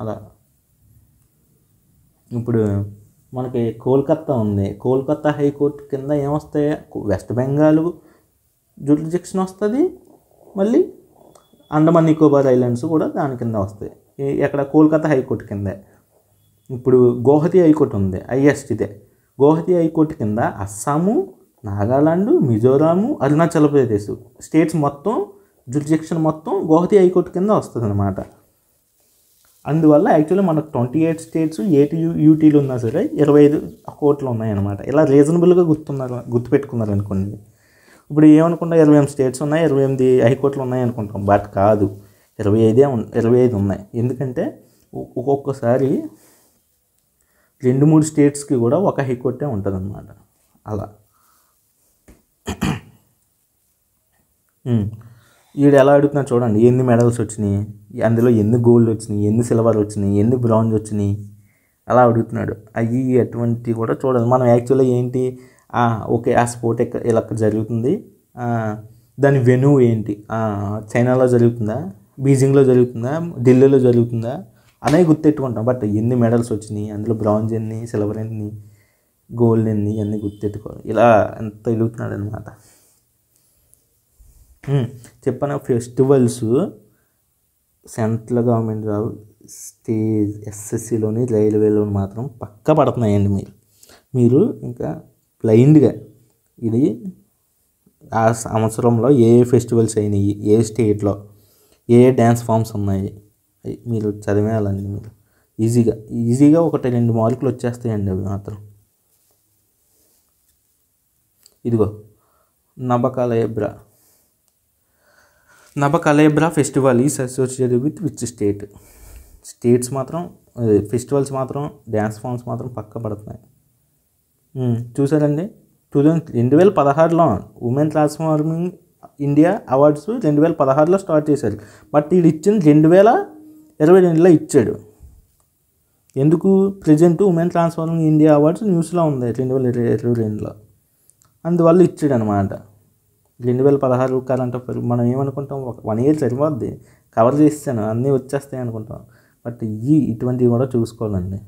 అలా. ఇప్పుడు మనకి కోల్కత్తా ఉంది, కోల్కత్తా హైకోర్టు కింద ఏమొస్తాయి, వెస్ట్ బెంగాల్ జ్యూరిడిక్షన్ వస్తుంది, మళ్ళీ అండమాన్ నికోబార్ ఐలాండ్స్ కూడా దాని కింద వస్తాయి. ఎక్కడ కోల్కతా హైకోర్టు కిందే. ఇప్పుడు గౌహతి హైకోర్టు ఉంది, ఐఎస్టీదే. గౌహతి హైకోర్టు కింద అస్సాము, నాగాలాండ్, మిజోరాము, అరుణాచల్ ప్రదేశ్ స్టేట్స్ మొత్తం జ్యూరిడిక్షన్ మొత్తం గౌహతి హైకోర్టు కింద వస్తుంది అనమాట. అందువల్ల యాక్చువల్లీ మనకు 28 స్టేట్స్ 8 యూటీలు ఉన్నా సరే 25 కోర్టులు ఉన్నాయన్నమాట. ఇలా రీజనబుల్గా గుర్తుపెట్టుకున్నారు అనుకోండి. ఇప్పుడు ఏమనుకుంటా 28 స్టేట్స్ ఉన్నాయి, 28 హైకోర్టులు ఉన్నాయి అనుకుంటాం. బట్ కాదు, 25 ఉన్నాయి. ఎందుకంటే ఒక్కొక్కసారి 2-3 స్టేట్స్కి కూడా ఒక హైకోర్టే ఉంటుంది అన్నమాట. అలా వీడు ఎలా అడుగుతున్నా చూడండి, ఎన్ని మెడల్స్ వచ్చినాయి, అందులో ఎన్ని గోల్డ్ వచ్చినాయి, ఎన్ని సిల్వర్ వచ్చినాయి, ఎన్ని బ్రాంజ్ వచ్చినాయి, అలా అడుగుతున్నాడు. అవి అటువంటి కూడా చూడాలి మనం. యాక్చువల్గా ఏంటి, ఓకే ఆ స్పోర్ట్ ఇలా జరుగుతుంది, దాని వెన్యూ ఏంటి, చైనాలో జరుగుతుందా, బీజింగ్లో జరుగుతుందా, ఢిల్లీలో జరుగుతుందా అనేది గుర్తెట్టుకుంటాం. బట్ ఎన్ని మెడల్స్ వచ్చినాయి, అందులో బ్రాంజ్ ఎన్ని, సిల్వర్ ఎన్ని, గోల్డ్ ఎన్ని, అన్నీ గుర్తెట్టుకోవాలి. ఇలా ఎంత ఎదుగుతున్నాడు అనమాట. చెప్పాను ఫెస్టివల్స్ సెంట్రల్ గవర్నమెంట్ జాబ్ ఎస్ఎస్సిలోని రైల్వేలోని మాత్రం పక్కా పడుతున్నాయండి. మీరు ఇంకా బ్లైండ్గా ఇది ఆ సంవత్సరంలో ఏ ఫెస్టివల్స్ అయినాయి, ఏ స్టేట్లో ఏ డ్యాన్స్ ఫామ్స్ ఉన్నాయి మీరు చదివేయాలండి. మీరు ఈజీగా 1-2 మార్కులు వచ్చేస్తాయండి అవి మాత్రం. ఇదిగో Nabakalebara festival is associated with which states మాత్రం ఫెస్టివల్స్ మాత్రం డ్యాన్స్ ఫామ్స్ మాత్రం పక్క పడుతున్నాయి. చూసారండి, 2016లో ఉమెన్ ట్రాన్స్ఫార్మింగ్ ఇండియా అవార్డ్స్ 2016లో స్టార్ట్ చేశారు. బట్ వీడు ఇచ్చింది 2022లో ఇచ్చాడు. ఎందుకు, present women transforming India awards న్యూస్లో ఉంది 2022లో, అందువల్ల ఇచ్చాడు అనమాట. 2016 కరెంట్ అఫైర్ మనం ఏమనుకుంటాం, 1 ఇయర్ సరిపోద్ది, కవర్ చేస్తాను అన్నీ వచ్చేస్తాయి అనుకుంటాం. బట్ ఇటువంటివి కూడా చూసుకోవాలండి.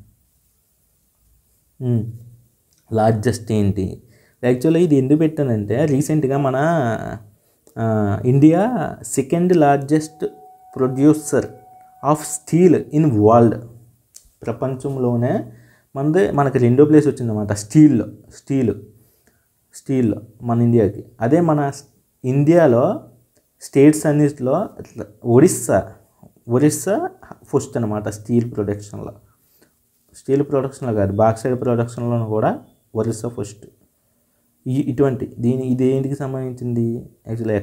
లార్జెస్ట్ ఏంటి. యాక్చువల్లీ ఇది ఎందుకు పెట్టానంటే రీసెంట్గా మన India second largest producer of steel in world. ప్రపంచంలోనే మనకి రెండో ప్లేస్ వచ్చిందన్నమాట స్టీల్లో మన ఇండియాకి. అదే మన ఇండియాలో స్టేట్స్ అన్నిటిలో ఒరిస్సా ఫస్ట్ అనమాట స్టీల్ ప్రొడక్షన్లో కాదు, బాక్సైడ్ ప్రొడక్షన్లో కూడా ఒరిస్సా ఫస్ట్. ఇది ఏంటికి సంబంధించింది, యాక్చువల్లీ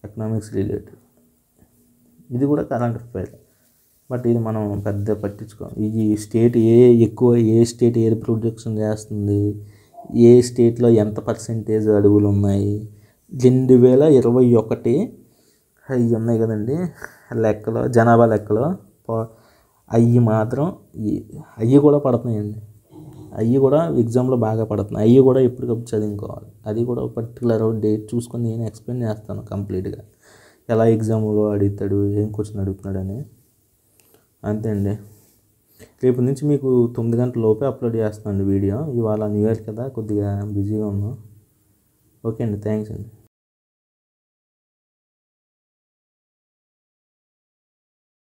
ఎకనామిక్స్ రిలేటెడ్. ఇది కూడా కరెంట్ అఫైర్, బట్ ఇది మనం పెద్ద పట్టించుకోం. ఈ స్టేట్ ఏ స్టేట్ ఏది ప్రొడక్షన్ చేస్తుంది, ఏ స్టేట్లో ఎంత పర్సెంటేజ్ అడవులు ఉన్నాయి, 2021 అవి ఉన్నాయి కదండి లెక్కలో, జనాభా లెక్కలో అవి కూడా పడుతున్నాయండి. అవి కూడా ఎగ్జామ్లో బాగా పడుతున్నాయి. అవి కూడా ఎప్పటికప్పుడు చదువుకోవాలి. అది కూడా పర్టికులర్ డేట్ చూసుకొని నేను ఎక్స్ప్లెయిన్ చేస్తాను కంప్లీట్గా, ఎలా ఎగ్జామ్లో అడుగుతాడు, ఏం క్వశ్చన్ అడుగుతున్నాడని. అంతే అండి. రేపు నుంచి మీకు 9 గంటల లోపే అప్లోడ్ చేస్తాను వీడియో. ఇవాళ న్యూ ఇయర్ కదా, కొద్దిగా బిజీగా ఉన్నాం. ఓకే అండి, థ్యాంక్స్ అండి.